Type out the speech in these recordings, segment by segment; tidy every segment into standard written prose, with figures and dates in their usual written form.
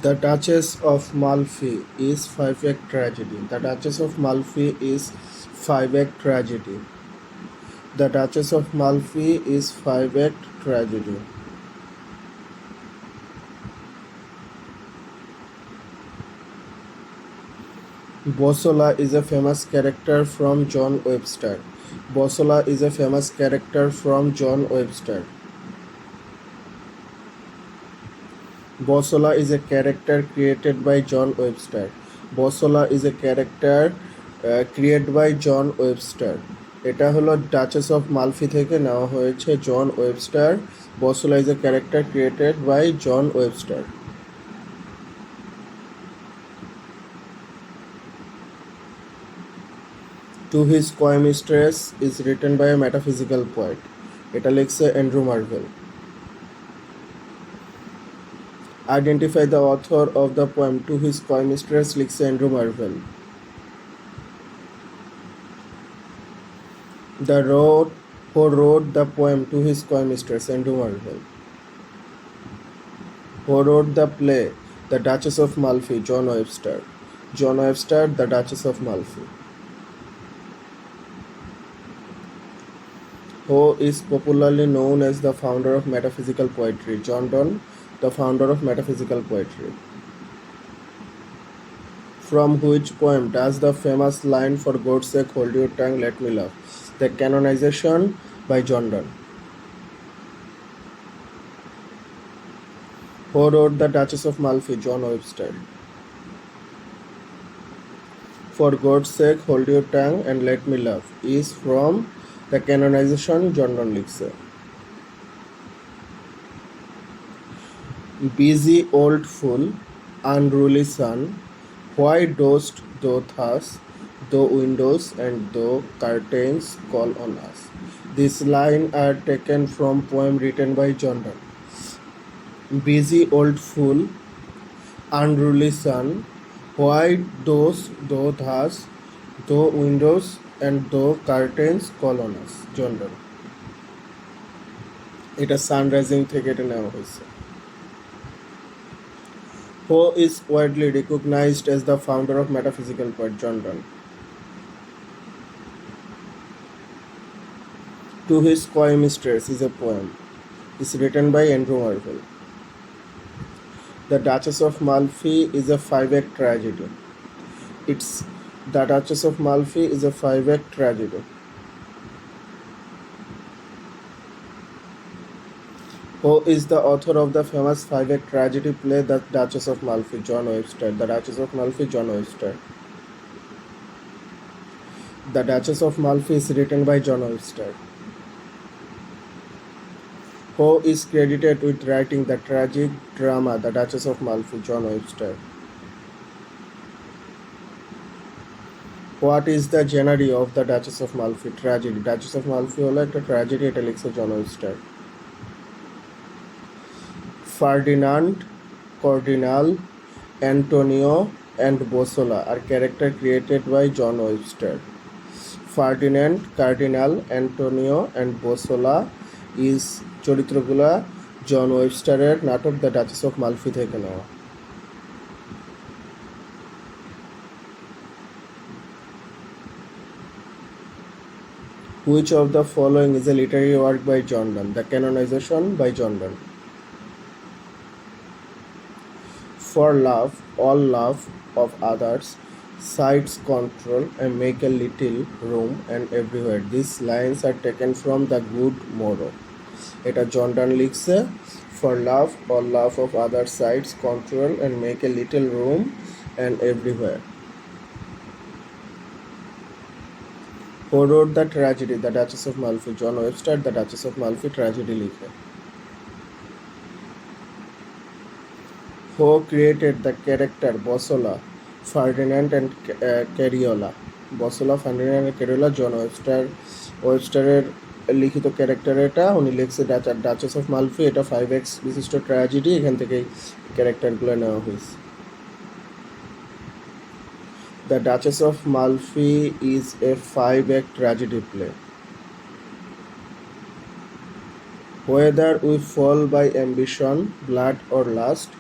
The Duchess of Malfi is five-act tragedy. The Duchess of Malfi is five-act tragedy. The Duchess of Malfi is five-act tragedy. Bosola is a famous character from John Webster. Bosola is a famous character from John Webster. Bosola is a character created by John Webster. Bosola is a character created by John Webster. এটা হলো duchess of Malfi থেকে নেওয়া হয়েছে John Webster. Bosola is a character created by John Webster. To his coy mistress is written by a metaphysical poet. এটা লিখছে Andrew Marvell. Identify the author of the poem To His Coy Mistress লিখছে Andrew Marvel. Who wrote the poem To His Coy Mistress? Andrew Marvell. Who wrote the play The Duchess of Malfi? John Webster. John Webster, The Duchess of Malfi. Who is popularly known as the founder of metaphysical poetry? John Donne, the founder of metaphysical poetry. From which poem does the famous line For God's sake hold your tongue, let me love? The Canonization by John Donne. Who wrote The Duchess of Malfi? John Webster. For God's sake hold your tongue and let me love is from The Canonization, John Donne লিখছে. Busy old fool, unruly son, why dost thou thus, though windows and though curtains call on us? These lines are taken from poem written by John Donne. Busy old fool, unruly son, why dost thou thus, though windows and though curtains call on us? John Donne. এটা sunrising থেকে এটা নেওয়া হয়েছে. Who is widely recognized as the founder of metaphysical poet? John Donne. To His Coy Mistress is a poem. It's written by Andrew Marvell. The Duchess of Malfi is a five-act tragedy. The Duchess of Malfi is a five-act tragedy. Who is the author of the famous five-act tragedy play The Duchess of Malfi? John Webster. The Duchess of Malfi, John Webster. The Duchess of Malfi is written by John Webster. Who is credited with writing the tragic drama The Duchess of Malfi? John Webster. What is the genre of The Duchess of Malfi? Tragedy. Duchess of Malfi হলো একটা tragedy, এটা লিখছে John Webster. Ferdinand, Cardinal, Antonio, and Bosola are characters created by John Webster. Ferdinand, Cardinal, Antonio, and Bosola is চরিত্রগুলা জন ওয়েবস্টারের নাটক the Duchess of Malfi থেকে নেওয়া. Which of the following is a literary work by John Donne? The Canonization by John Donne. For love, all love of others, sides control and make a little room and everywhere. These lines are taken from The Good Morrow. এটা জন ডন লিখছে. For love, all love of others, sides control and make a little room and everywhere. Who wrote the tragedy The Duchess of Malfi? John Webster. The Duchess of Malfi tragedy লিখে. Who created the character Bosola, Ferdinand and Cariola? Bosola, Ferdinand and Cariola, জন ওয়েবস্টারের লিখিত character এটা. উনি লিখছে duchess of Malfi. এটা 5x বিশিষ্ট tragedy. এখান থেকে ক্যারেক্টারগুলো নেওয়া হয়েছে. The Duchess of Malfi is a 5-act tragedy play. Whether we fall by ambition, blood or lust,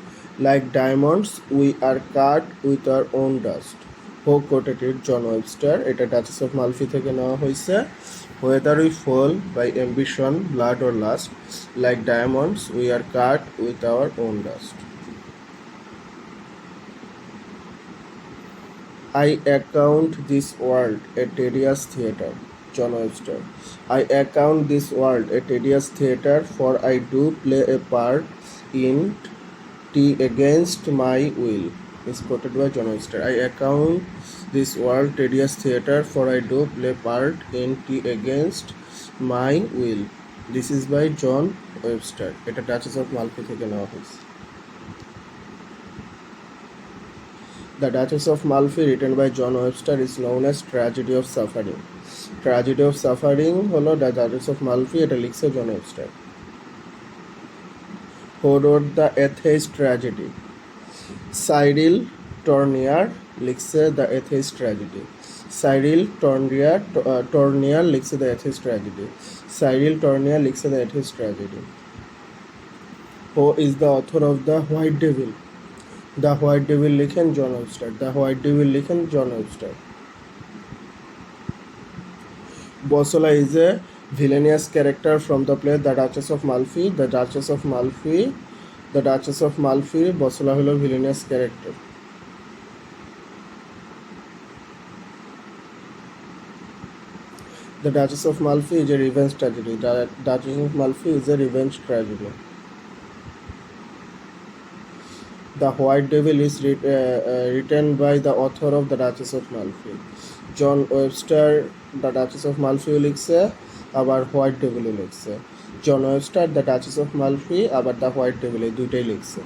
Like diamonds, we are cut with our own dust. Who quoted it? John Webster. এটা Duchess of Malfi থেকে নেওয়া হয়েছে। Whether we fall by ambition, blood or lust, like diamonds, we are cut with our own dust. I account this world a tedious theatre. John Webster. I account this world a tedious theatre, for I do play a part in against my will. Is quoted by John Webster. I account this world tedious theatre, for I do play part in against my will. This is by John Webster. এটা Duchess of Malfi থেকে নেওয়া হয়েছে। The Duchess of Malfi, written by John Webster, is known as Tragedy of Suffering. Tragedy of Suffering হলো The Duchess of Malfi, এটা লিখছে John Webster. Who wrote the Atheist Tragedy? Cyril Tournier লিখছে The Atheist Tragedy. Cyril Tournier লিখছে The Atheist Tragedy. Cyril Tournier লিখছে The Atheist Tragedy. Who is the author of The White Devil? The White Devil লিখেন জন Webster. The White Devil লিখেন জন Webster. Bosola is a villainous character from the play The Duchess of Malfi. The Duchess of Malfi, Bosola হলো villainous character. The Duchess of Malfi is a revenge tragedy. The Duchess of Malfi is a revenge tragedy. The White Devil is written by the author of The Duchess of Malfi. John Webster The Duchess of Malfi লিখছে, আবার White Devil লিখছে। John Webster the Duchess of Malfi আবার the White Devil, এই দুইটাই লিখছে।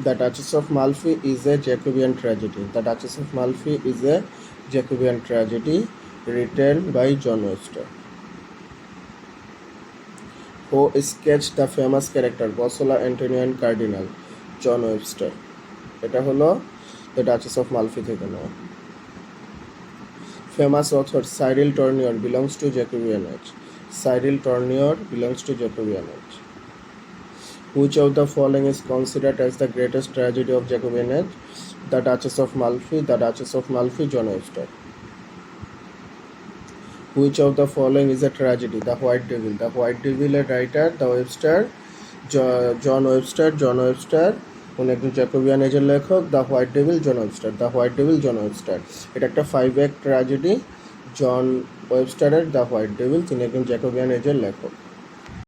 The Duchess of Malfi is a Jacobean tragedy. The Duchess of Malfi is a Jacobean tragedy written by John Webster. Who sketched the famous character Bosola, Antonian Cardinal? John Webster. এটা হলো The Duchess of Malfi থেকে নেওয়া। Famous author Cyril Tournier belongs to Jacobean age. Cyril Tournier belongs to Jacobean age. Which of the following is considered as the greatest tragedy of Jacobean age? The Duchess of Malfi, The Duchess of Malfi, John Webster. Which of the following is a tragedy? The White Devil. The White Devil a writer, The Webster, John Webster, উনি একজন Jacobean এজের লেখক। The White Devil, John Webster. The White Devil, John Webster. এটা একটা 5 act tragedy. John ওয়েবস্টারের the White Devil, তিনি একজন Jacobean এজের লেখক।